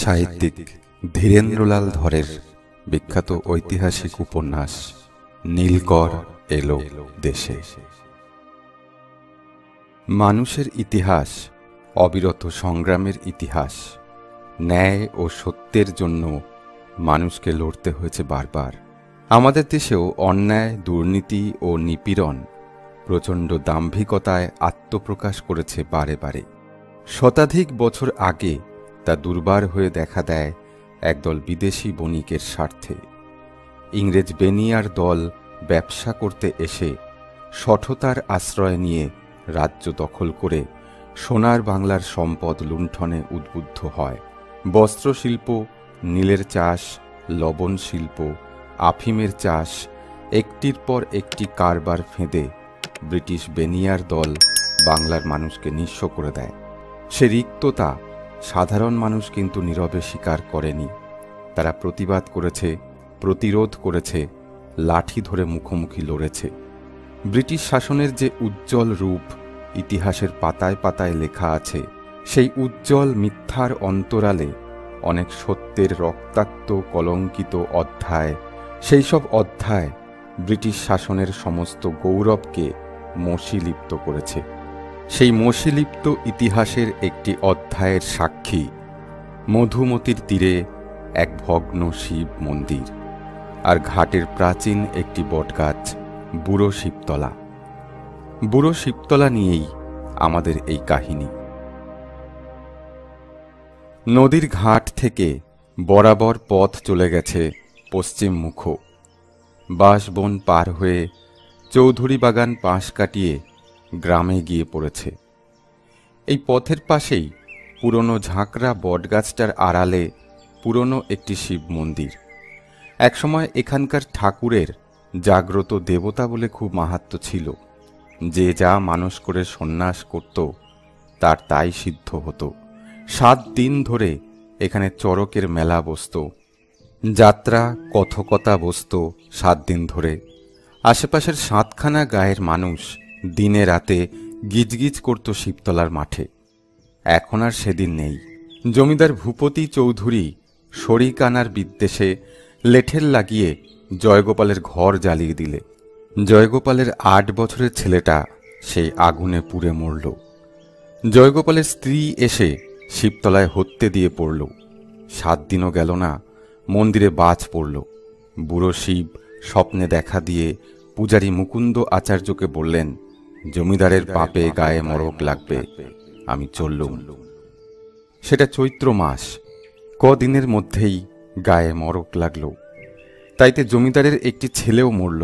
সাহিত্যিক ধীরেন্দ্রলাল ধরের বিখ্যাত ঐতিহাসিক উপন্যাস নীলকর এলো দেশে। মানুষের ইতিহাস অবিরত সংগ্রামের ইতিহাস। ন্যায় ও সত্যের জন্য মানুষকে লড়তে হয়েছে বারবার। আমাদের দেশেও অন্যায়, দুর্নীতি ও নিপীড়ন প্রচণ্ড দাম্ভিকতায় আত্মপ্রকাশ করেছে বারে বারে। শতাধিক বছর আগে তা দুর্বার হয়ে দেখা দেয় একদল বিদেশি বণিকের স্বার্থে। ইংরেজ বেনিয়ার দল ব্যবসা করতে এসে শঠতার আশ্রয় নিয়ে রাজ্য দখল করে সোনার বাংলার সম্পদ লুণ্ঠনে উদ্বুদ্ধ হয়। বস্ত্রশিল্প, নীলের চাষ, লবণ শিল্প, আফিমের চাষ, একটির পর একটি কারবার ফেঁদে ব্রিটিশ বেনিয়ার দল বাংলার মানুষকে নিঃস্ব করে দেয়। সে রিক্ততা সাধারণ মানুষ কিন্তু নীরবে স্বীকার করেনি। তারা প্রতিবাদ করেছে, প্রতিরোধ করেছে, লাঠি ধরে মুখোমুখি লড়েছে। ব্রিটিশ শাসনের যে উজ্জ্বল রূপ ইতিহাসের পাতায় পাতায় লেখা আছে, সেই উজ্জ্বল মিথ্যার অন্তরালে অনেক সত্যের রক্তাক্ত কলঙ্কিত অধ্যায়। সেই সব অধ্যায় ব্রিটিশ শাসনের সমস্ত গৌরবকে মসীলিপ্ত করেছে। সেই মসীলিপ্ত ইতিহাসের একটি অধ্যায়ের সাক্ষী মধুমতির তীরে এক ভগ্ন শিব মন্দির, আর ঘাটের প্রাচীন একটি বটগাছ বুড়ো শিবতলা। বুড়ো শিবতলা নিয়েই আমাদের এই কাহিনী। নদীর ঘাট থেকে বরাবর পথ চলে গেছে পশ্চিম মুখ। বাঁশবন পার হয়ে চৌধুরী বাগান পাশ কাটিয়ে গ্রামে গিয়ে পড়েছে। এই পথের পাশেই পুরনো ঝাঁকড়া বটগাছটার আড়ালে পুরনো একটি শিব মন্দির। একসময় এখানকার ঠাকুরের জাগ্রত দেবতা বলে খুব মাহাত্ম্য ছিল। যে যা মানস করে সন্ন্যাস করত তার তাই সিদ্ধ হতো। 7 দিন ধরে এখানে চড়কের মেলা বসত, যাত্রা কথকতা বসত 7 দিন ধরে। আশেপাশের 7খানা গায়ের মানুষ দিনে রাতে গিজগিজ করত শিবতলার মাঠে। এখন আর সেদিন নেই। জমিদার ভূপতি চৌধুরী শরিক আনার বিদ্বেষে লেঠেল লাগিয়ে জয়গোপালের ঘর জ্বালিয়ে দিলে। জয়গোপালের 8 বছরের ছেলেটা সেই আগুনে পুড়ে মরল। জয়গোপালের স্ত্রী এসে শিবতলায় হত্যে দিয়ে পড়ল। 7 দিনও গেল না, মন্দিরে বাজ পড়ল। বুড়ো শিব স্বপ্নে দেখা দিয়ে পূজারী মুকুন্দ আচার্যকে বললেন, জমিদারের পাপে গায়ে মরক লাগবে, আমি চললুম। সেটা চৈত্র মাস। কদিনের মধ্যেই গায়ে মরক লাগল। তাইতে জমিদারের একটি ছেলেও মরল।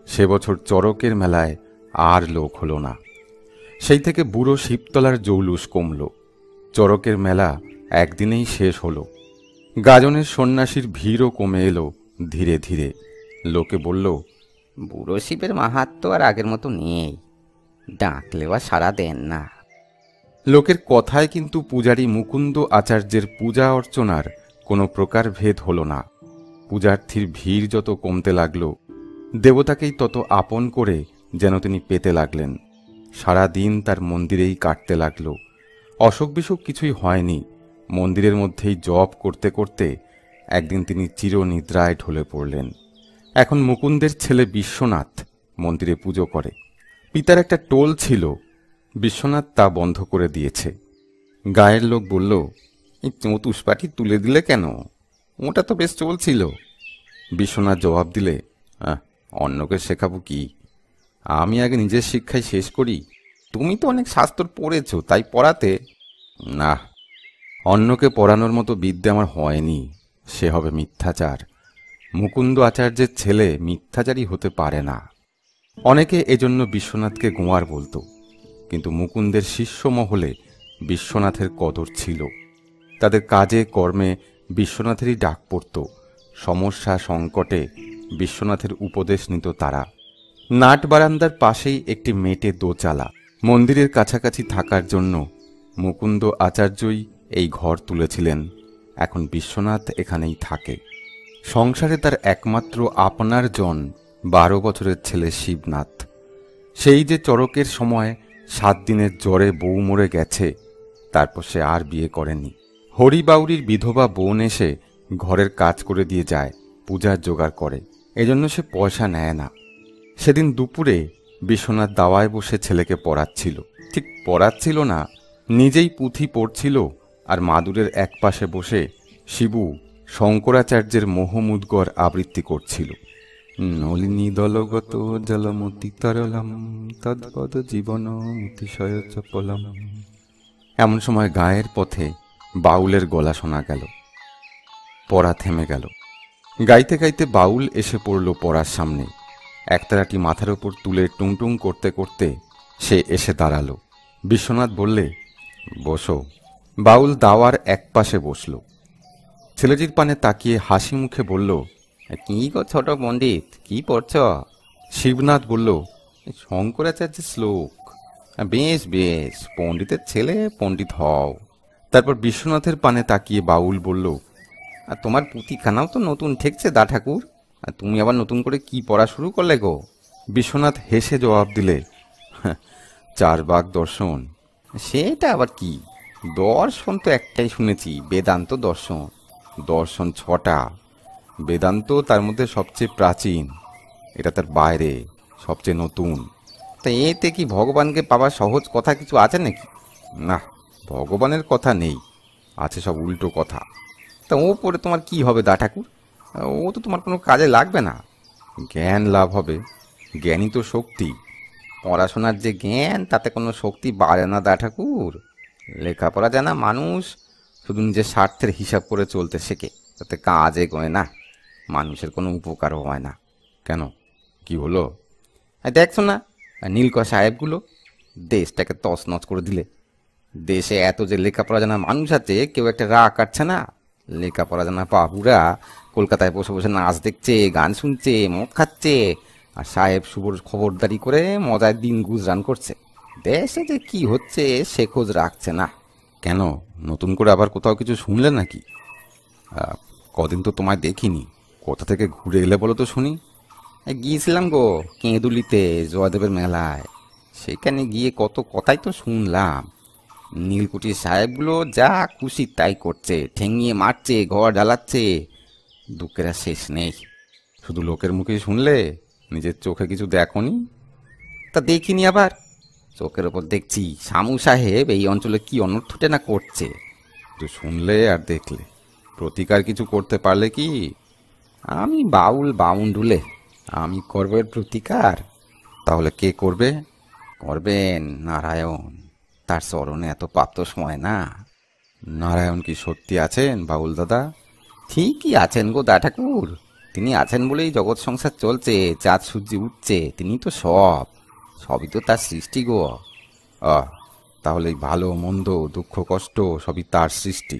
সে বছর চড়কের মেলায় আর লোক হল না। সেই থেকে বুড়ো শিবতলার জৌলুস কমল। চড়কের মেলা একদিনেই শেষ হল। গাজনের সন্ন্যাসীর ভিড়ও কমে এলো ধীরে ধীরে। লোকে বলল, বুড়ো শিবের মাহাত্ম্য আর আগের মতো নেই, ডাকলেও আর সাড়া দেন না। লোকের কথায় কিন্তু পূজারী মুকুন্দ আচার্যের পূজা অর্চনার কোনো প্রকার ভেদ হল না। পূজার্থীর ভিড় যত কমতে লাগল, দেবতাকেই তত আপন করে যেন তিনি পেতে লাগলেন। সারা দিন তার মন্দিরেই কাটতে লাগল। অসুখ বিসুখ কিছুই হয়নি। মন্দিরের মধ্যেই জপ করতে করতে একদিন তিনি চিরনিদ্রায় ঢলে পড়লেন। এখন মুকুন্দের ছেলে বিশ্বনাথ মন্দিরে পুজো করে। পিতার একটা টোল ছিল, বিশ্বনাথ তা বন্ধ করে দিয়েছে। গায়ের লোক বলল, এই চৌতুষ্পাটি তুলে দিলে কেন? ওটা তো বেশ চলছিল। বিশ্বনাথ জবাব দিলে, অন্যকে শেখাবো কি? আমি আগে নিজের শিক্ষায় শেষ করি। তুমি তো অনেক শাস্ত্র পড়েছ, তাই পড়াতে। না, অন্যকে পড়ানোর মতো বিদ্যা আমার হয়নি, সে হবে মিথ্যাচার। মুকুন্দ আচার্যের ছেলে মিথ্যাচারী হতে পারে না। অনেকে এজন্য বিশ্বনাথকে গোয়ার বলতো, কিন্তু মুকুন্দের শিষ্য মহলে বিশ্বনাথের কদর ছিল। তাদের কাজে কর্মে বিশ্বনাথেরই ডাক পড়ত। সমস্যা সংকটে বিশ্বনাথের উপদেশ নিত তারা। নাট বারান্দার পাশেই একটি মেটে দোচালা। মন্দিরের কাছাকাছি থাকার জন্য মুকুন্দ আচার্যই এই ঘর তুলেছিলেন। এখন বিশ্বনাথ এখানেই থাকে। সংসারে তার একমাত্র আপনার জন 12 বছরের ছেলে শিবনাথ। সেই যে চড়কের সময় 7 দিনের জ্বরে বউ মরে গেছে, তারপর সে আর বিয়ে করেনি। হরিবাউরির বিধবা বোন এসে ঘরের কাজ করে দিয়ে যায়, পূজার জোগাড় করে, এজন্য সে পয়সা নেয় না। সেদিন দুপুরে বিশ্বনাথ দাওয়ায় বসে ছেলেকে পড়াচ্ছিল। ঠিক পড়াচ্ছিল না, নিজেই পুঁথি পড়ছিল, আর মাদুরের একপাশে বসে শিবু শঙ্করাচার্যের মোহমুদ্গর আবৃত্তি করছিল। নলিনী দলগত জলমতি তরলম তদ্পদ জীবন মতিশয় চপলম। এমন সময় গায়ের পথে বাউলের গলা শোনা গেল। পড়া থেমে গেল। গাইতে গাইতে বাউল এসে পড়ল পড়ার সামনে। একতারাটি মাথার উপর তুলে টুংটুং করতে করতে সে এসে দাঁড়ালো। বিশ্বনাথ বললে, বসো। বাউল দাওয়ার একপাশে বসল। ছেলেটির পানে তাকিয়ে হাসি মুখে বলল, কি গো ছোট পণ্ডিত, কি পড়ছ? শিবনাথ বলল, শঙ্করাচার্যের শ্লোক। বেশ বেশ, পণ্ডিতের ছেলে, পণ্ডিত হও। তারপর বিশ্বনাথের পানে তাকিয়ে বাউল বলল, আর তোমার পুঁথিখানাও তো নতুন ঠেকছে দা ঠাকুর। আর তুমি আবার নতুন করে কি পড়া শুরু করলে গো? বিশ্বনাথ হেসে জবাব দিলে, চার বাগ দর্শন। সেটা আবার কি? দর্শন তো একটাই শুনেছি, বেদান্ত দর্শন। দর্শন 6টা, বেদান্ত তার মধ্যে সবচেয়ে প্রাচীন, এটা তার বাইরে সবচেয়ে নতুন। তা এতে কি ভগবানকে পাওয়ার সহজ কথা কিছু আছে নাকি? না, ভগবানের কথা নেই, আছে সব উল্টো কথা। তা ও পড়ে তোমার কি হবে দা ঠাকুর? ও তো তোমার কোনো কাজে লাগবে না। জ্ঞান লাভ হবে, জ্ঞানই তো শক্তি। পড়াশোনার যে জ্ঞান, তাতে কোনো শক্তি বাড়ে না দা ঠাকুর। লেখাপড়া জানা মানুষ শুধু নিজের স্বার্থের হিসাব করে চলতে শেখে, তাতে কাজে গোয় না, মানুষের কোনো উপকারও হয় না। কেন, কি হলো? দেখছো না নীলকর সাহেবগুলো দেশটাকে তছনছ করে দিলে। দেশে এত যে লেখাপড়া জানা মানুষ আছে, কেউ একটা রাগ কাটছে না। লেখাপড়া জানা বাবুরা কলকাতায় বসে বসে নাচ দেখছে, গান শুনছে, মদ খাচ্ছে, আর সাহেব শুভর খবরদারি করে মজায় দিন গুজরান করছে। দেশে যে কি হচ্ছে সে খোঁজ রাখছে না। কেন, নতুন করে আবার কোথাও কিছু শুনলে নাকি? কদিন তো তোমায় দেখিনি, কোথা থেকে ঘুরে এলে বলো তো শুনি। গিয়েছিলাম গো কেঁদুলিতে, জয়দেবের মেলায়। সেখানে গিয়ে কত কথাই তো শুনলাম। নীলকুঠির সাহেবগুলো যা খুশি তাই করছে, ঠেঙিয়ে মারছে, ঘর জ্বালাচ্ছে, দুঃখের আর শেষ নেই। শুধু লোকের মুখে শুনলে, নিজের চোখে কিছু দেখোনি? তা দেখিনি আবার, চোখের ওপর দেখছি শামু সাহেব এই অঞ্চলে কি অনর্থটা না করছে। তো শুনলে আর দেখলে, প্রতিকার কিছু করতে পারলে কি? আমি বাউল বাউন্ডুলে, আমি করবো এর প্রতিকার? তাহলে কে করবে? করবেন নারায়ণ, তার চরণে এত পাপ তো সময় না। নারায়ণ কি সত্যি আছেন বাউল দাদা? ঠিকই আছেন গো দা ঠাকুর। তিনি আছেন বলেই জগৎ সংসার চলছে, চাঁদ সূর্য উঠছে। তিনি তো সবই তো তার সৃষ্টি গো। তাহলে এই ভালো মন্দ, দুঃখ কষ্ট সবই তার সৃষ্টি,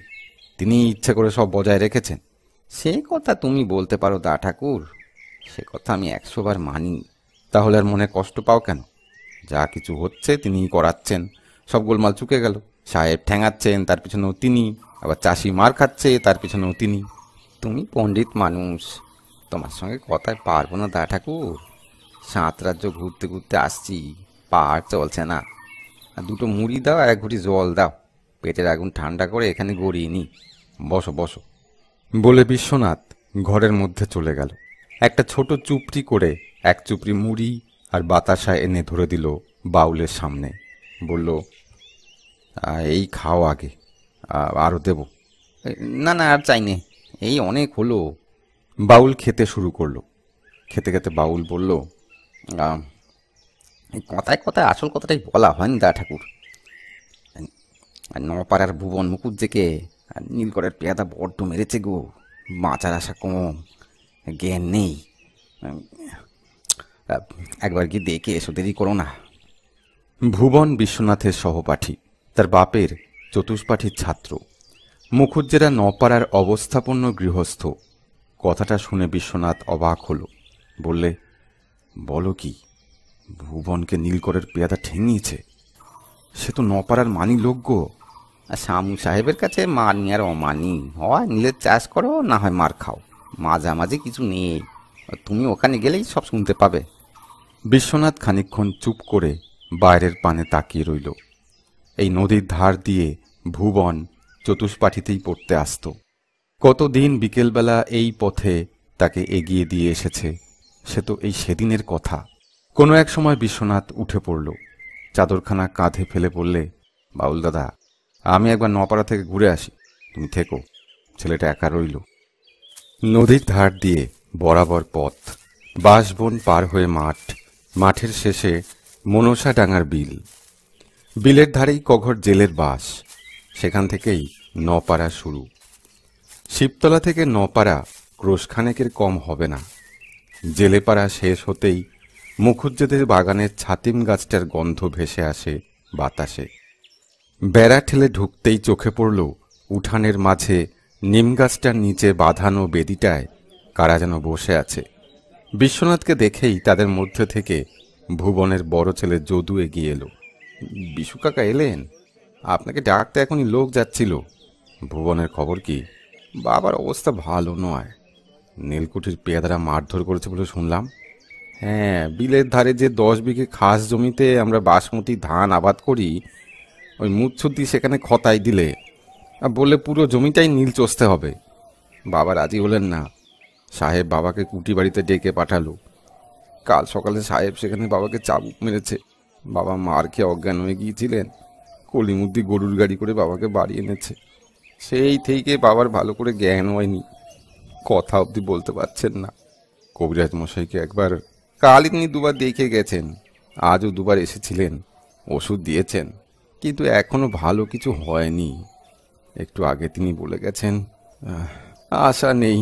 তিনি ইচ্ছে করে সব বজায় রেখেছেন। সে কথা তুমি বলতে পারো দা ঠাকুর, সে কথা আমি 100 বার মানি। তাহলে আর মনে কষ্ট পাও কেন? যা কিছু হচ্ছে তিনিই করাচ্ছেন। সব গোলমাল চুকে গেল, সাহেব ঠ্যাঙাচ্ছেন, তার পিছনেও তিনি, আবার চাষি মার খাচ্ছে, তার পিছনেও তিনি। তুমি পণ্ডিত মানুষ, তোমার সঙ্গে কথায় পারবো না দা ঠাকুর। 7 রাজ্য ঘুরতে ঘুরতে আসছি, পাহাড় চলছে না। আর 2টো মুড়ি দাও আর 1 ঘুঁটি জল দাও, পেটের আগুন ঠান্ডা করে এখানে গড়িয়ে নি। বসো বসো বলে বিশ্বনাথ ঘরের মধ্যে চলে গেল। একটা ছোট চুপড়ি করে 1 চুপড়ি মুড়ি আর বাতাসা এনে ধরে দিল বাউলের সামনে। বলল, এই খাও আগে, আরও দেব। না না, আর চাই নে, এই অনেক হলো। বাউল খেতে শুরু করলো। খেতে খেতে বাউল বলল, কথায় কথায় আসল কথাটাই বলা হয়নি দা ঠাকুর। নপাড়ার ভুবন মুকুজ্জেকে নীলকরের পেয়াদা বড্ড মেরেছে গো। বাঁচার আশা কম, জ্ঞান নেই। একবার গিয়ে দেখে এসো, দেরি করো না। ভুবন বিশ্বনাথের সহপাঠী, তার বাপের চতুষ্পাঠীর ছাত্র। মুখুজ্জেরা নপাড়ার অবস্থাপন্ন গৃহস্থ। কথাটা শুনে বিশ্বনাথ অবাক হল। বললে, বলো কি, ভুবনকে নীলকরের পেয়াদা ঠেঙিয়েছে? সে তো নপাড়ার মানি লোক গো। শামু সাহেবের কাছে মানি আর অমানি, হয় নীলের চাষ করো, না হয় মার খাও, মাঝামাঝি কিছু নেই। তুমি ওখানে গেলেই সব শুনতে পাবে। বিশ্বনাথ খানিকক্ষণ চুপ করে বাইরের পানে তাকিয়ে রইল। এই নদীর ধার দিয়ে ভুবন চতুষ্পাঠীতেই পড়তে আসত। কতদিন বিকেলবেলা এই পথে তাকে এগিয়ে দিয়ে এসেছে, সে তো এই সেদিনের কথা। কোনো এক সময় বিশ্বনাথ উঠে পড়ল, চাদরখানা কাঁধে ফেলে বললে, বাউল দাদা, আমি একবার নপাড়া থেকে ঘুরে আসি, তুমি থেকো। ছেলেটা একা রইল। নদীর ধার দিয়ে বরাবর পথ, বাঁশবন পার হয়ে মাঠ, মাঠের শেষে মনসা ডাঙার বিল, বিলের ধারেই কঘর জেলের বাস, সেখান থেকেই নপাড়া শুরু। শিবতলা থেকে নপাড়া ক্রোশখানেকের কম হবে না। জেলেপাড়া শেষ হতেই মুখুজ্জেদের বাগানের ছাতিম গাছটার গন্ধ ভেসে আসে বাতাসে। বেড়া ঠেলে ঢুকতেই চোখে পড়ল উঠানের মাঝে নিম গাছটার নিচে বাঁধানো বেদিটায় কারা যেন বসে আছে। বিশ্বনাথকে দেখেই তাদের মধ্যে থেকে ভুবনের বড় ছেলে যদু এগিয়ে এলো। বিশু কাকা এলেন? আপনাকে ডাকতে এখনই লোক যাচ্ছিল। ভুবনের খবর কি? বাবার অবস্থা ভালো নয়, নীলকুঠির পেয়াদারা মারধর করেছে বলে শুনলাম। হ্যাঁ, বিলের ধারে যে 10 বিঘে খাস জমিতে আমরা বাসমতি ধান আবাদ করি, ওই মুচ্ছুদ্দি সেখানে খতাই দিলে বললে পুরো জমিটাই নীল চষতে হবে। বাবা রাজি হলেন না। সাহেব বাবাকে কুটি বাড়িতে ডেকে পাঠালো। কাল সকালে সাহেব সেখানে বাবাকে চাবুক মেরেছে। বাবা মার খেয়ে অজ্ঞান হয়ে গিয়েছিলেন। কলিমুদ্দি গরুর গাড়ি করে বাবাকে বাড়ি এনেছে। সেই থেকে বাবার ভালো করে জ্ঞান হয়নি, কথা অবধি বলতে পারছেন না। কবিরাজ মশাইকে একবার, কালই তিনি 2বার দেখে গেছেন, আজও 2বার এসেছিলেন, ওষুধ দিয়েছেন, কিন্তু এখনো ভালো কিছু হয়নি। একটু আগে তিনি বলে গেছেন, আশা নেই।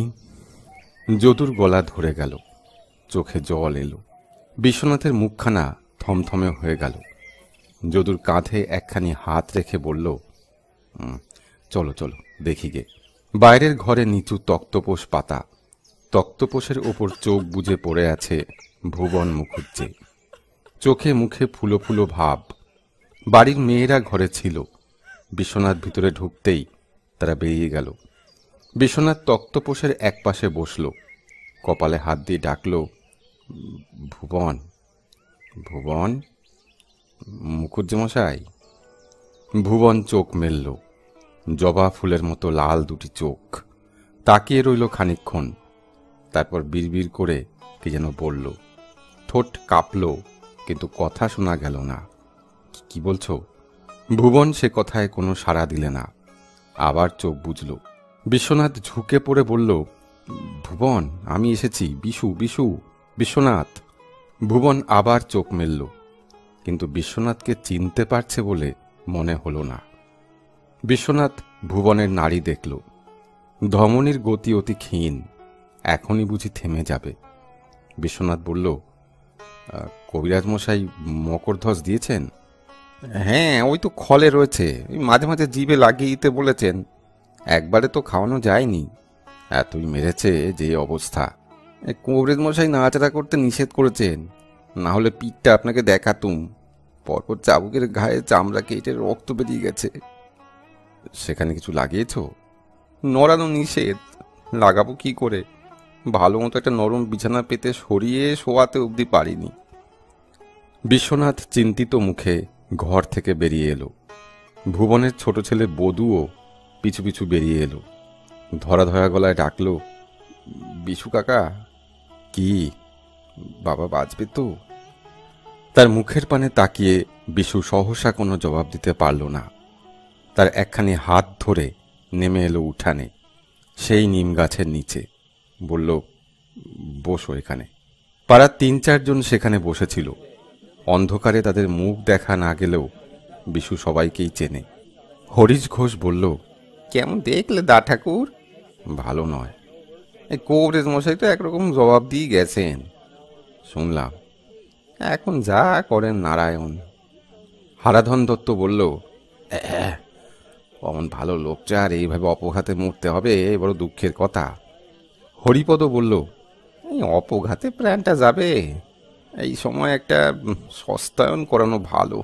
যদুর গলা ধরে গেল, চোখে জল এলো। বিশ্বনাথের মুখখানা থমথমে হয়ে গেল। যদুর কাঁধে একখানি হাত রেখে বলল, চলো চলো দেখি গে। বাইরের ঘরে নিচু তক্তপোষ পাতা, তক্তপোষের ওপর চোখ বুজে পড়ে আছে ভুবন মুখুজ্জে। চোখে মুখে ফুলো ফুলো ভাব। বাড়ির মেয়েরা ঘরে ছিল। বিশ্বনাথ ভিতরে ঢুকতেই তারা বেরিয়ে গেল। বিশ্বনাথ তক্তপোষের এক পাশে বসল, কপালে হাত দিয়ে ডাকল, ভুবন, ভুবন, মুখুজ্জে মশাই। ভুবন চোখ মেলল, জবা ফুলের মতো লাল দুটি চোখ। তাকিয়ে রইল খানিকক্ষণ, তারপর বিড়বিড় করে কি যেন বলল। ঠোঁট কাঁপল, কিন্তু কথা শোনা গেল না। কি বলছো? ভুবন সে কথায় কোনো সাড়া দিলে না, আবার চোখ বুঝল। বিশ্বনাথ ঝুঁকে পড়ে বলল, ভুবন, আমি এসেছি, বিশু, বিশু, বিশ্বনাথ। ভুবন আবার চোখ মেলল, কিন্তু বিশ্বনাথকে চিনতে পারছে বলে মনে হলো না। বিশ্বনাথ ভুবনের নাড়ি দেখল, ধমনীর গতি অতি ক্ষীণ, এখনই বুঝি থেমে যাবে। বিশ্বনাথ বলল, কবিরাজ মশাই মকরধ্বজ দিয়েছেন? হ্যাঁ, ওই তো খলে রয়েছে, মাঝে মাঝে জিভে লাগিয়ে দিতে বলেছেন। একবারে তো খাওয়ানো যায়নি, এতই মেরেছে যে অবস্থা। কবিরাজ মশাই নাড়াচাড়া করতে নিষেধ করেছেন, না হলে পিঠটা আপনাকে দেখাতুম। পরপর চাবুকের গায়ে চামড়া কেটে রক্ত বেরিয়ে গেছে। সেখানে কিছু লাগিয়েছ? নড়ানো নিষেধ, লাগাবো কি করে? ভালো মতো একটা নরম বিছানা পেতে সরিয়ে শোয়াতে অবধি পারিনি। বিশ্বনাথ চিন্তিত মুখে ঘর থেকে বেরিয়ে এলো। ভুবনের ছোট ছেলে বধূও পিছু পিছু বেরিয়ে এলো। ধরা ধরা গলায় ডাকল, বিশু কাকা। কি, বাবা বাঁচবে তো? তার মুখের পানে তাকিয়ে বিশু সহসা কোনো জবাব দিতে পারল না। তার একখানি হাত ধরে নেমে এলো উঠানে, সেই নিম গাছের নিচে। বলল, বসো এখানে। পাড়ার 3-4 জন সেখানে বসেছিল। অন্ধকারে তাদের মুখ দেখা না গেলেও বিশু সবাইকেই চেনে। হরিশ ঘোষ বলল, কেমন দেখলে দা ঠাকুর? ভালো নয়। এই কবিরাজ মশাই তো একরকম জবাব দিয়ে গেছেন শুনলাম। এখন যা করেন নারায়ণ। হারাধন দত্ত বলল, অমন ভালো লোকটা আর এইভাবে অপঘাতে মরতে হবে, বড় দুঃখের কথা। হরিপদ বলল, এই অপঘাতে প্রাণটা যাবে, এই সময় একটা সস্তায়ন করানো ভালো।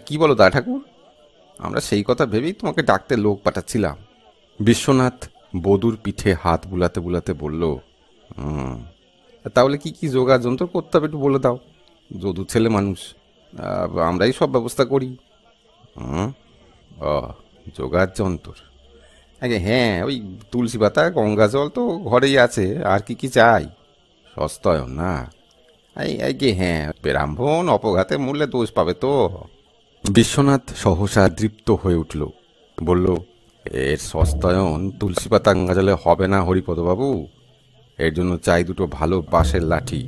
কি বলো দা ঠাকুর? আমরা সেই কথা ভেবেই তোমাকে ডাকতে লোক পাঠাচ্ছিলাম। বিশ্বনাথ বধূর পিঠে হাত বুলাতে বুলাতে বলল, তাহলে কি কি জোগাড় যন্ত্র করতে হবে একটু বলে দাও। যদু ছেলে মানুষ, আমরাই সব ব্যবস্থা করি। যোগার যন্ত্র? আগে হ্যাঁ, ওই তুলসী পাতা গঙ্গা জল তো ঘরেই আছে, আর কি কি চাই? সস্তায়ন না? আগে হ্যাঁ, ব্রাহ্মণ অপঘাতে মূল্যে দোষ পাবে তো। বিশ্বনাথ সহসা দৃপ্ত হয়ে উঠল, বলল, এর সস্তায়ন তুলসী পাতা গঙ্গাজলে হবে না হরিপদবাবু। এর জন্য চাই দুটো ভালো বাঁশের লাঠি,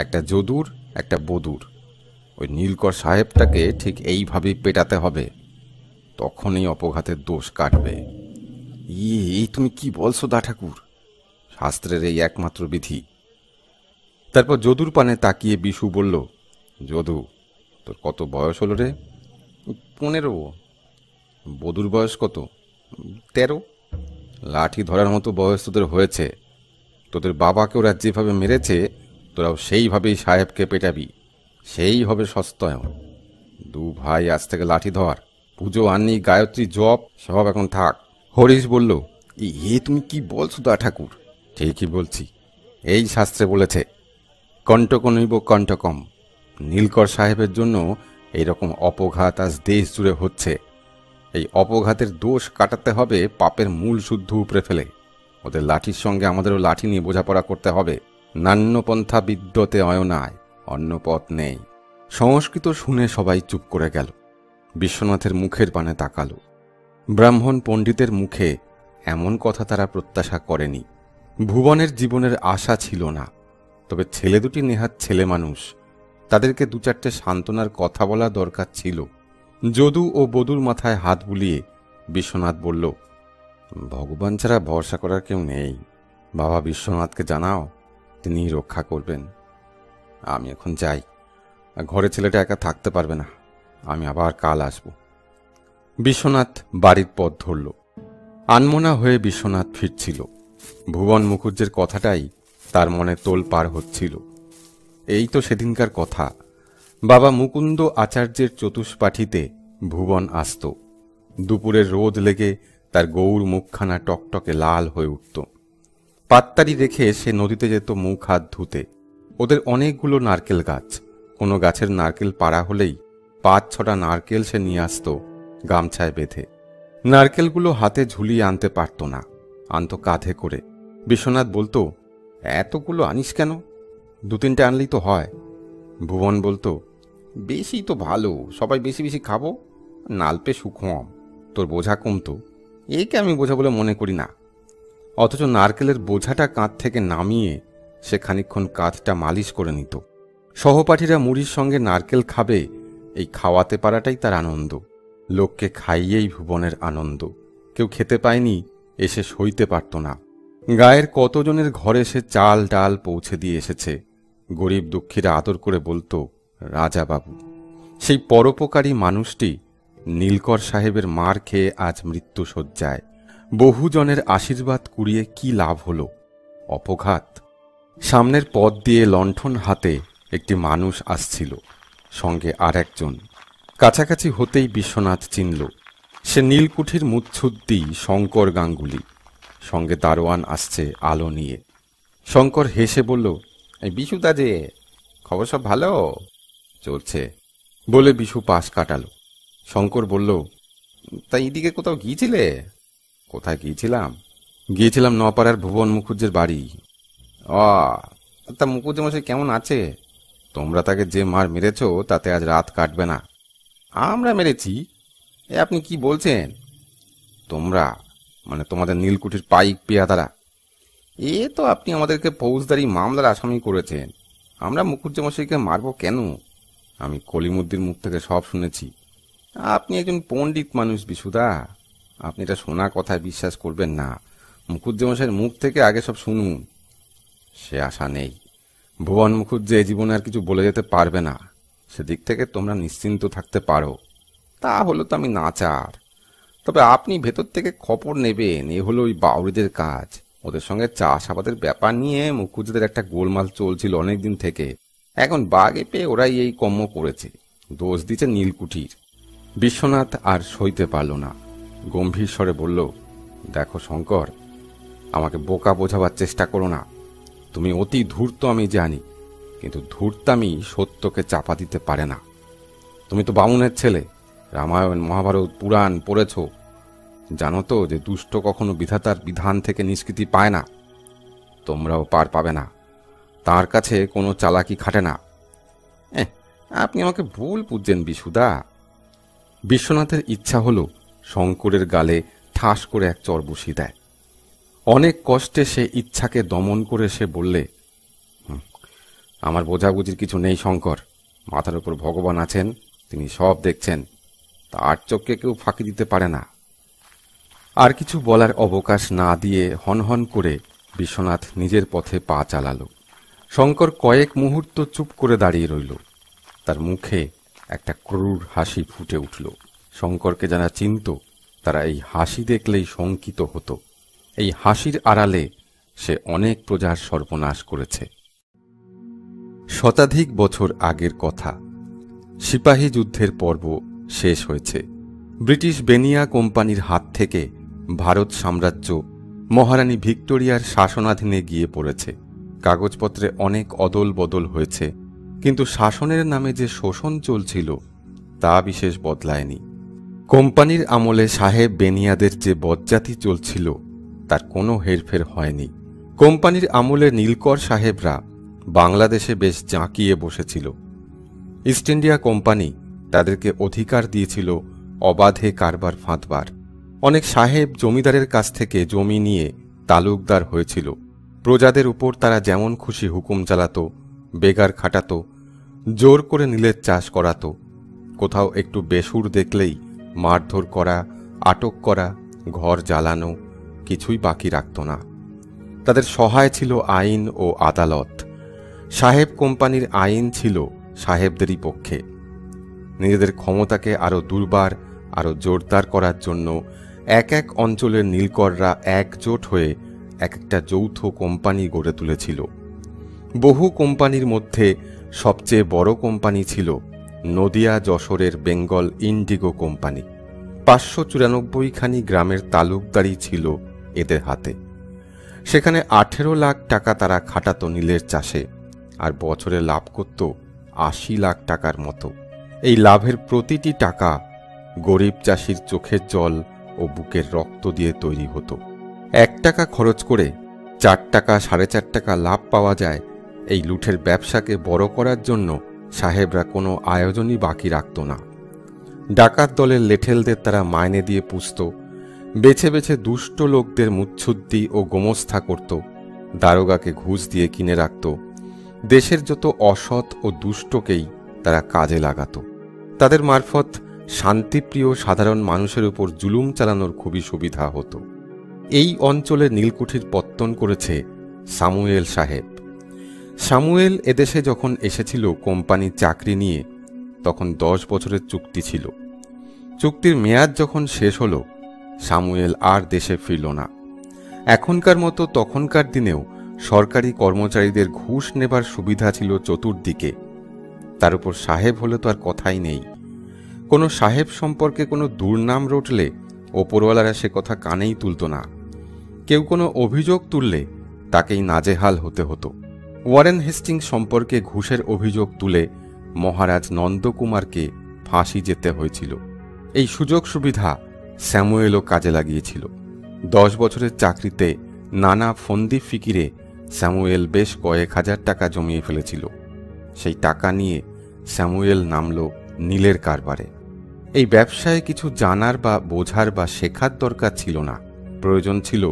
একটা যদুর একটা বদুর। ওই নীলকর সাহেবটাকে ঠিক এইভাবেই পেটাতে হবে, তখনই অপঘাতের দোষ কাটবে। এই তুমি কি বলছো দা ঠাকুর? শাস্ত্রের এই একমাত্র বিধি। তারপর যদুর পানে তাকিয়ে বিশু বলল, যদু, তোর কত বয়স হলো রে? 15। বধুর বয়স কত? 13। লাঠি ধরার মতো বয়স তোদের হয়েছে। তোদের বাবাকে ওরা যেভাবে মেরেছে, তোরাও সেইভাবেই সাহেবকে পেটাবি, সেই হবে সস্তায়ন। দু ভাই আজ থেকে লাঠি ধর, পুজো আননি, গায়ত্রী জপ সব এখন থাক। হরিশ বলল, তুমি কি বলছো দা ঠাকুর? ঠিকই বলছি, এই শাস্ত্রে বলেছে, কণ্টকনৈব কণ্টকম। নীলকর সাহেবের জন্য এইরকম অপঘাত আজ দেশ জুড়ে হচ্ছে। এই অপঘাতের দোষ কাটাতে হবে পাপের মূল শুদ্ধ উপরে ফেলে। ওদের লাঠির সঙ্গে আমাদেরও লাঠি নিয়ে বোঝাপড়া করতে হবে। নান্যপন্থা বিদ্যতে অয়নায়, অন্য পথ নেই। সংস্কৃত শুনে সবাই চুপ করে গেল। বিশ্বনাথের মুখের পানে তাকালো। ব্রাহ্মণ পণ্ডিতের মুখে এমন কথা তারা প্রত্যাশা করেনি। ভুবনের জীবনের আশা ছিল না, তবে ছেলে দুটি নেহাত ছেলে মানুষ, তাদেরকে দু চারটে সান্ত্বনার কথা বলা দরকার ছিল। যদু ও বধূর মাথায় হাত বুলিয়ে বিশ্বনাথ বলল, ভগবান ছাড়া ভরসা করার কেউ নেই। বাবা বিশ্বনাথকে জানাও, তিনিই রক্ষা করবেন। আমি এখন যাই, ঘরে ছেলেটা একা থাকতে পারবে না। আমি আবার কাল আসব। বিশ্বনাথ বাড়ির পথ ধরল। আনমনা হয়ে বিশ্বনাথ ফিরছিল। ভুবন মুখুজ্জের কথাটাই তার মনে তোল পার হচ্ছিল। এই তো সেদিনকার কথা, বাবা মুকুন্দ আচার্যের চতুষ্পাঠীতে ভুবন আসত। দুপুরের রোদ লেগে তার গৌর মুখখানা টকটকে লাল হয়ে উঠত। পাত্তারি রেখে সে নদীতে যেত মুখ হাত ধুতে। ওদের অনেকগুলো নারকেল গাছ, কোনো গাছের নারকেল পাড়া হলেই 5-6টা নারকেল সে নিয়ে আসত গামছায় বেঁধে। নারকেলগুলো হাতে ঝুলিয়ে আনতে পারত না, আনত কাঁধে করে। বিশ্বনাথ বলতো, এতগুলো আনিস কেন? 2-3টে আনলেই তো হয়। ভুবন বলতো, বেশি তো ভালো, সবাই বেশি বেশি খাবো, নালপে সুখম, তোর বোঝা কমতো। একে আমি বোঝা বলে মনে করি না। অথচ নারকেলের বোঝাটা কাঁধ থেকে নামিয়ে সে খানিকক্ষণ কাঁধটা মালিশ করে নিত। সহপাঠীরা মুড়ির সঙ্গে নারকেল খাবে, এই খাওয়াতে পারাটাই তার আনন্দ। লোককে খাইয়েই ভুবনের আনন্দ। কেউ খেতে পায়নি, এসে সইতে পারত না। গায়ের কতজনের ঘরে সে চাল ডাল পৌঁছে দিয়ে এসেছে। গরিব দুঃখীরা আদর করে বলতো, রাজাবাবু। সেই পরোপকারী মানুষটি নীলকর সাহেবের মার খেয়ে আজ মৃত্যুশয্যায়। বহুজনের আশীর্বাদ কুড়িয়ে কি লাভ হলো? অপঘাত। সামনের পথ দিয়ে লণ্ঠন হাতে একটি মানুষ আসছিল, সঙ্গে আর একজন। কাছাকাছি হতেই বিশ্বনাথ চিনল, সে নীলকুঠির মুচ্ছুদ্দি শঙ্কর গাঙ্গুলি। সঙ্গে দারোয়ান আসছে আলো নিয়ে। শঙ্কর হেসে বলল, এই বিশুদা যে, খবর সব ভালো? চলছে বলে বিশু পাশ কাটালো। শঙ্কর বলল, তা এদিকে কোথাও গিয়েছিলে? কোথায় গিয়েছিলাম নপাড়ার ভুবন মুখুজ্জের বাড়ি। তা মুখুজ্জে মশাই কেমন আছে? তোমরা তাকে যে মার মেরেছ, তাতে আজ রাত কাটবে না। আমরা মেরেছি? এ আপনি কি বলছেন? তোমরা মানে তোমাদের নীলকুঠির পাইক পেয়াদারা। এ তো আপনি আমাদেরকে ফৌজদারি মামলার আসামি করেছেন। আমরা মুখুজ্জে মশাইকে মারবো কেন? আমি কলিমুদ্দির মুখ থেকে সব শুনেছি। আপনি একজন পণ্ডিত মানুষ বিশুদা, আপনি এটা শোনা কথায় বিশ্বাস করবেন না। মুখুজ্জে মশাইয়ের মুখ থেকে আগে সব শুনুন। সে আশা নেই। ভুবন মুখুজ্জে এ জীবনে আর কিছু বলে যেতে পারবে না, সেদিক থেকে তোমরা নিশ্চিন্ত থাকতে পারো। তা হলো তো আমি নাচার, তবে আপনি ভেতর থেকে খবর নেবেন। এ হলো ওই বাউরিদের কাজ। ওদের সঙ্গে চাষাবাদের ব্যাপার নিয়ে মুখুজ্জেদের একটা গোলমাল চলছিল অনেকদিন থেকে। এখন বাগে পেয়ে ওরাই এই কর্ম করেছে। দোষ দিচ্ছে নীলকুঠির। বিশ্বনাথ আর সইতে পারল না, গম্ভীর স্বরে বলল, দেখো শঙ্কর, আমাকে বোকা বোঝাবার চেষ্টা করো না। তুমি অতি ধূর্ত আমি জানি, কিন্তু ধূর্তামি সত্যকে চাপা দিতে পারে না। তুমি তো বামুনের ছেলে, রামায়ণ মহাভারত পুরাণ পড়েছ। জানো তো যে দুষ্ট কখনো বিধাতার বিধান থেকে নিষ্কৃতি পায় না। তোমরাও পার পাবে না, তার কাছে কোনো চালাকি খাটে না। আপনি আমাকে ভুল বুঝছেন বিশুদা। বিশ্বনাথের ইচ্ছা হলো শঙ্করের গালে ঠাস করে এক চর বসিয়ে দেয়। অনেক কষ্টে সে ইচ্ছাকে দমন করে সে বললে, আমার বোঝাবুঝির কিছু নেই শঙ্কর। মাথার উপর ভগবান আছেন, তিনি সব দেখছেন, তার চোখকে কেউ ফাঁকি দিতে পারে না। আর কিছু বলার অবকাশ না দিয়ে হনহন করে বিশ্বনাথ নিজের পথে পা চালালো। শঙ্কর কয়েক মুহূর্ত চুপ করে দাঁড়িয়ে রইল। তার মুখে একটা ক্রূর হাসি ফুটে উঠল। শঙ্করকে যারা চিনত তারা এই হাসি দেখলেই শঙ্কিত হতো। এই হাসির আড়ালে সে অনেক প্রজার সর্বনাশ করেছে। শতাধিক বছর আগের কথা। সিপাহী যুদ্ধের পর্ব শেষ হয়েছে। ব্রিটিশ বেনিয়া কোম্পানির হাত থেকে ভারত সাম্রাজ্য মহারানী ভিক্টোরিয়ার শাসনাধীনে গিয়ে পড়েছে। কাগজপত্রে অনেক অদল বদল হয়েছে, কিন্তু শাসনের নামে যে শোষণ চলছিল তা বিশেষ বদলায়নি। কোম্পানির আমলে সাহেব বেনিয়াদের যে বজ্জাতি চলছিল তার কোনো হেরফের হয়নি। কোম্পানির আমলে নীলকর সাহেবরা বাংলাদেশে বেশ জাঁকিয়ে বসেছিল। ইস্ট ইন্ডিয়া কোম্পানি তাদেরকে অধিকার দিয়েছিল অবাধে কারবার ফাঁদবার। অনেক সাহেব জমিদারের কাছ থেকে জমি নিয়ে তালুকদার হয়েছিল। প্রজাদের উপর তারা যেমন খুশি হুকুম চালাতো, বেগার খাটাতো, জোর করে নীলের চাষ করাতো। কোথাও একটু বেসুর দেখলেই মারধর করা, আটক করা, ঘর জ্বালানো, কিছুই বাকি রাখত না। তাদের সহায় ছিল আইন ও আদালত। সাহেব কোম্পানির আইন ছিল সাহেবদেরই পক্ষে। নিজেদের ক্ষমতাকে আরও দুর্বার, আরও জোরদার করার জন্য এক এক অঞ্চলের নীলকররা একজোট হয়ে এক একটা যৌথ কোম্পানি গড়ে তুলেছিল। বহু কোম্পানির মধ্যে সবচেয়ে বড় কোম্পানি ছিল নদিয়া যশোরের বেঙ্গল ইন্ডিগো কোম্পানি। 594খানি গ্রামের তালুকদারি ছিল এদের হাতে। সেখানে 18 লাখ টাকা তারা খাটাতো নীলের চাষে, আর বছরে লাভ করত 80 লাখ টাকার মতো। এই লাভের প্রতিটি টাকা গরিব চাষির চোখের জল ও বুকের রক্ত দিয়ে তৈরি হতো। 1 টাকা খরচ করে 4 টাকা 4.5 টাকা লাভ পাওয়া যায়। এই লুঠের ব্যবসাকে বড় করার জন্য সাহেবরা কোনো আয়োজনই বাকি রাখত না। ডাকাত দলের লেঠেলদের তারা মাইনে দিয়ে পুষত, বেছে বেছে দুষ্ট লোকদের মুচ্ছুদ্দি ও গোমস্থা করত, দারোগাকে ঘুষ দিয়ে কিনে রাখত। দেশের যত অসৎ ও দুষ্টকেই তারা কাজে লাগাত। তাদের মারফত শান্তিপ্রিয় সাধারণ মানুষের উপর জুলুম চালানোর খুবই সুবিধা হতো। এই অঞ্চলে নীলকুঠির পত্তন করেছে সামুয়েল সাহেব। সামুয়েল এদেশে যখন এসেছিল কোম্পানির চাকরি নিয়ে, তখন 10 বছরের চুক্তি ছিল। চুক্তির মেয়াদ যখন শেষ হলো, সামুয়েল আর দেশে ফিরল না। এখনকার মতো তখনকার দিনেও সরকারি কর্মচারীদের ঘুষ নেবার সুবিধা ছিল চতুর্দিকে। তার উপর সাহেব হলে তো আর কথাই নেই। কোনো সাহেব সম্পর্কে কোনো দুর্নাম রটলে ওপরওয়ালারা সে কথা কানেই তুলত না। কেউ কোনো অভিযোগ তুললে তাকেই নাজেহাল হতে হতো। ওয়ারেন হেস্টিংস সম্পর্কে ঘুষের অভিযোগ তুলে মহারাজ নন্দকুমারকে ফাঁসি যেতে হয়েছিল। এই সুযোগ সুবিধা স্যামুয়েলও কাজে লাগিয়েছিল। 10 বছরের চাকরিতে নানা ফন্দি ফিকিরে স্যামুয়েল বেশ কয়েক হাজার টাকা জমিয়ে ফেলেছিল। সেই টাকা নিয়ে স্যামুয়েল নামল নীলের কারবারে। এই ব্যবসায় কিছু জানার বা বোঝার বা শেখার দরকার ছিল না। প্রয়োজন ছিল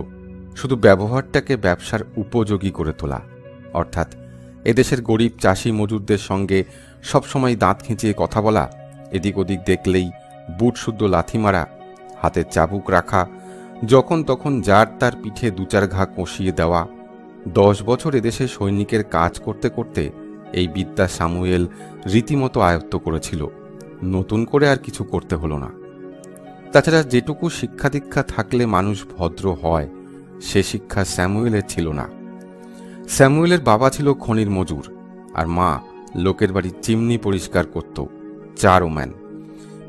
শুধু ব্যবহারটাকে ব্যবসার উপযোগী করে তোলা। অর্থাৎ এদেশের গরিব চাষি মজুরদের সঙ্গে সবসময় দাঁত খিঁচিয়ে কথা বলা, এদিক ওদিক দেখলেই বুট শুদ্ধ লাথি মারা, হাতে চাবুক রাখা, যখন তখন যার তার পিঠে 2-4 ঘা কষিয়ে দেওয়া। 10 বছর এদেশে সৈনিকের কাজ করতে করতে এই বিদ্যা সামুয়েল রীতিমতো আয়ত্ত করেছিল। নতুন করে আর কিছু করতে হলো না। তাছাড়া যেটুকু শিক্ষা দীক্ষা থাকলে মানুষ ভদ্র হয়, সে শিক্ষা স্যামুয়েলের ছিল না। স্যামুয়েলের বাবা ছিল খনির মজুর, আর মা লোকের বাড়ির চিমনি পরিষ্কার করত, চারম্যান।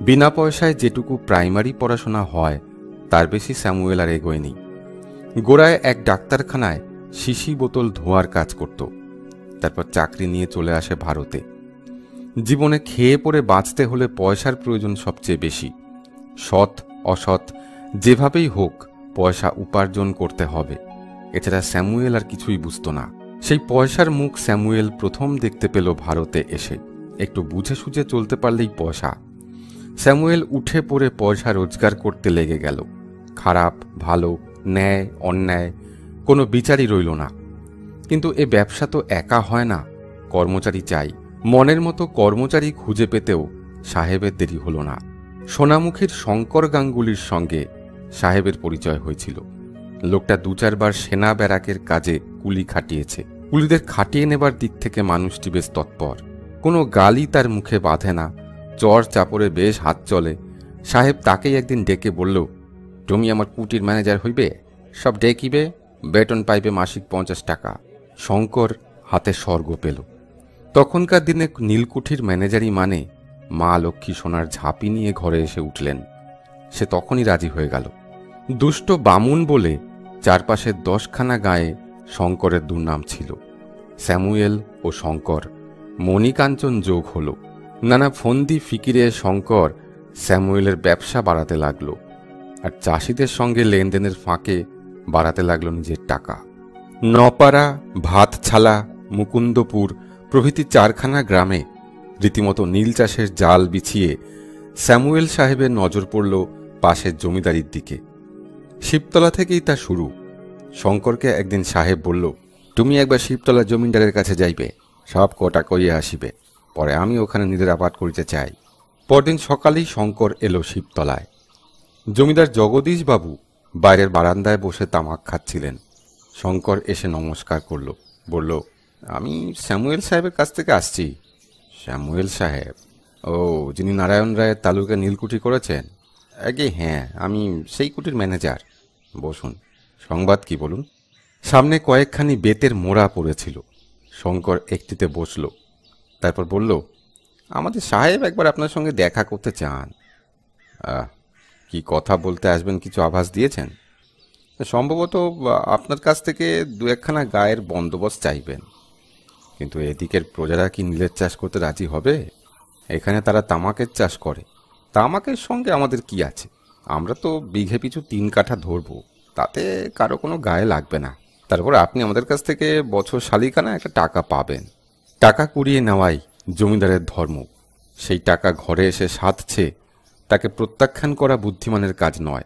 বিনা পয়সায় যেটুকু প্রাইমারি পড়াশোনা হয় তার বেশি স্যামুয়েল আর এগোয়নি। গোড়ায় এক ডাক্তারখানায় শিশি বোতল ধোয়ার কাজ করত। তারপর চাকরি নিয়ে চলে আসে ভারতে। জীবনে খেয়ে পড়ে বাঁচতে হলে পয়সার প্রয়োজন সবচেয়ে বেশি। সৎ অসৎ যেভাবেই হোক পয়সা উপার্জন করতে হবে, এছাড়া স্যামুয়েল আর কিছুই বুঝতো না। সেই পয়সার মুখ স্যামুয়েল প্রথম দেখতে পেল ভারতে এসে। একটু বুঝে সুঝে চলতে পারলেই পয়সা। স্যামুয়েল উঠে পড়ে পয়সা রোজগার করতে লেগে গেল। খারাপ ভালো, ন্যায় অন্যায় কোনো বিচারই রইল না। কিন্তু এ ব্যবসা তো একা হয় না, কর্মচারী চাই। মনের মতো কর্মচারী খুঁজে পেতেও সাহেবের দেরি হল না। সোনামুখীর শঙ্কর গাঙ্গুলির সঙ্গে সাহেবের পরিচয় হয়েছিল। লোকটা 2-4 বার সেনা ব্যারাকের কাজে কুলি খাটিয়েছে। কুলিদের খাটিয়ে নেবার দিক থেকে মানুষটি বেশ তৎপর। কোনো গালি তার মুখে বাঁধে না, চর চাপড়ে বেশ হাত চলে। সাহেব তাকেই একদিন ডেকে বলল, তুমি আমার কুটির ম্যানেজার হইবে, সব ডেকিবে, বেতন পাইবে মাসিক 50 টাকা। শঙ্কর হাতে স্বর্গ পেল। তখনকার দিনে নীলকুঠির ম্যানেজারই মানে মা লক্ষ্মী সোনার ঝাঁপি নিয়ে ঘরে এসে উঠলেন। সে তখনই রাজি হয়ে গেল। দুষ্ট বামুন বলে চারপাশের 10খানা গায়ে শঙ্করের দুর্নাম ছিল। স্যামুয়েল ও শঙ্কর মণিকাঞ্চন যোগ হল। নানা ফন্দি ফিকিরে শঙ্কর স্যামুয়েলের ব্যবসা বাড়াতে লাগল, আর চাষিদের সঙ্গে লেনদেনের ফাঁকে বাড়াতে লাগল নিজের টাকা। নপাড়া, ভাতছালা, মুকুন্দপুর প্রভৃতি 4খানা গ্রামে রীতিমতো নীল চাষের জাল বিছিয়ে স্যামুয়েল সাহেবের নজর পড়ল পাশের জমিদারির দিকে। শিবতলা থেকেই তা শুরু। শঙ্করকে একদিন সাহেব বলল, তুমি একবার শিবতলা জমিদারের কাছে যাইবে, সব কটা কইয়া আসিবে, পরে আমি ওখানে নিরাপাত করিতে চাই। পরদিন সকালেই শঙ্কর এলো শিবতলায়। জমিদার জগদীশ বাবু বাইরের বারান্দায় বসে তামাক খাচ্ছিলেন। শঙ্কর এসে নমস্কার করল, বলল, আমি স্যামুয়েল সাহেবের কাছ থেকে আসছি। স্যামুয়েল সাহেব? ও, যিনি নারায়ণ রায়ের তালুকে নীলকুঠি করেছেন? আগে হ্যাঁ, আমি সেই কুটির ম্যানেজার। বসুন, সংবাদ কি বলুন। সামনে কয়েকখানি বেতের মোড়া পড়েছিল। শঙ্কর একটিতে বসল, তারপর বলল, আমাদের সাহেব একবার আপনার সঙ্গে দেখা করতে চান। কি কথা বলতে আসবেন কিছু আভাস দিয়েছেন? সম্ভবত আপনার কাছ থেকে 2-1খানা গায়ের বন্দোবস্ত চাইবেন। কিন্তু এদিকের প্রজারা কি নীলের চাষ করতে রাজি হবে? এখানে তারা তামাকের চাষ করে। তামাকের সঙ্গে আমাদের কি আছে? আমরা তো বিঘে পিছু 3 কাঠা ধরব, তাতে কারো কোনো গায়ে লাগবে না। তারপর আপনি আমাদের কাছ থেকে বছর শালিকানা একটা টাকা পাবেন। টাকা কুড়িয়ে নেওয়াই জমিদারের ধর্ম। সেই টাকা ঘরে এসে সাধছে, তাকে প্রত্যাখ্যান করা বুদ্ধিমানের কাজ নয়।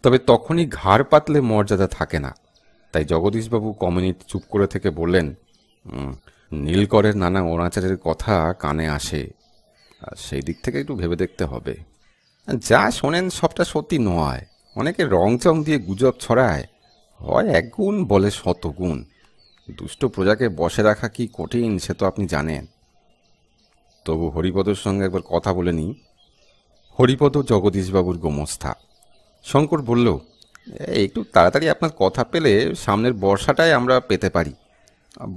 তবে তখনই ঘাড় পাতলে মর্যাদা থাকে না। তাই জগদীশবাবু কমিউনিট চুপ করে থেকে বললেন, নীলকরের নানা অনাচারের কথা কানে আসে, আর সেই দিক থেকে একটু ভেবে দেখতে হবে। যা শোনেন সবটা সত্যি নয়। অনেকে রংচং দিয়ে গুজব ছড়ায়, হয় 1 গুণ বলে 100 গুণ। দুষ্ট প্রজাকে বসে রাখা কি কঠিন সে তো আপনি জানেন। তবু হরিপদর সঙ্গে একবার কথা বলে নিই। হরিপদ জগদীশবাবুর গোমস্থা। শঙ্কর বলল, একটু তাড়াতাড়ি আপনার কথা পেলে সামনের বর্ষাটায় আমরা পেতে পারি।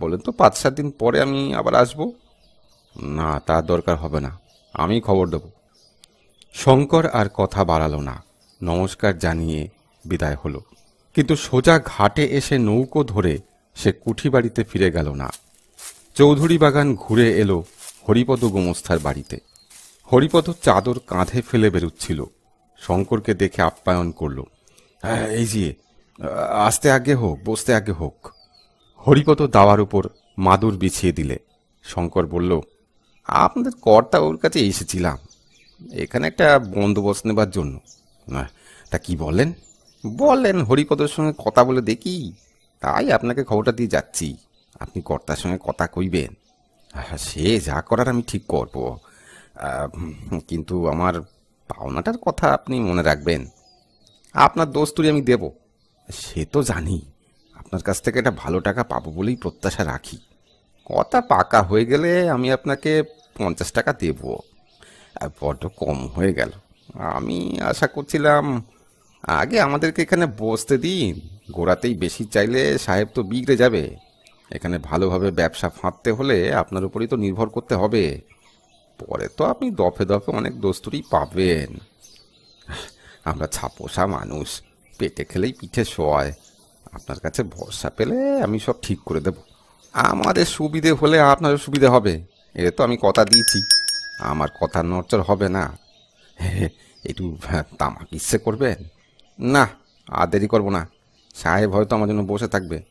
বলেন তো 5-7 দিন পরে আমি আবার আসব। না, তার দরকার হবে না, আমি খবর দেব। শঙ্কর আর কথা বাড়াল না, নমস্কার জানিয়ে বিদায় হল। কিন্তু সোজা ঘাটে এসে নৌকো ধরে সে কুঠি বাড়িতে ফিরে গেল না। চৌধুরী বাগান ঘুরে এলো হরিপদ গোমস্তার বাড়িতে। হরিপদ চাদর কাঁধে ফেলে বেরুচ্ছিল। শঙ্করকে দেখে আপ্যায়ন করল, এই যে, আসতে আগে হোক, বসতে আগে হোক। হরিপদ দাওয়ার উপর মাদুর বিছিয়ে দিলে। শঙ্কর বলল, আপনাদের কর্তা ওর কাছে এসেছিলাম, এখানে একটা বন্দোবস্ত নেবার জন্য। তা কি বলেন? বললেন হরিপদর সঙ্গে কথা বলে দেখি, তাই আপনাকে খবরটা দিয়ে যাচ্ছি। আপনি কর্তার সঙ্গে কথা কইবেন? সে যা করার আমি ঠিক করব, কিন্তু আমার পাওনাটার কথা আপনি মনে রাখবেন। আপনার দোস্তুরি আমি দেব, সে তো জানি। আপনার কাছ থেকে একটা ভালো টাকা পাবো বলেই প্রত্যাশা রাখি। কথা পাকা হয়ে গেলে আমি আপনাকে 50 টাকা দেব। বড্ড কম হয়ে গেল। আমি আশা করছিলাম আগে আমাদেরকে এখানে বসতে দিন, গোড়াতেই বেশি চাইলে সাহেব তো বিগড়ে যাবে। এখানে ভালোভাবে ব্যবসা ফাঁদতে হলে আপনার উপরই তো নির্ভর করতে হবে। পরে তো আপনি দফে দফে অনেক দস্তুরি পাবেন। আমরা ছাপোষা মানুষ, পেটে খেলেই পিঠে শোয়। আপনার কাছে ভরসা পেলে আমি সব ঠিক করে দেব। আমাদের সুবিধে হলে আপনারও সুবিধে হবে, এ তো আমি কথা দিয়েছি। আমার কথা নড়চড় হবে না। একটু তামাক ইচ্ছে করবেন? না, আর দেরি করবো না। সাহেব হয়তো আমার জন্য বসে থাকবে।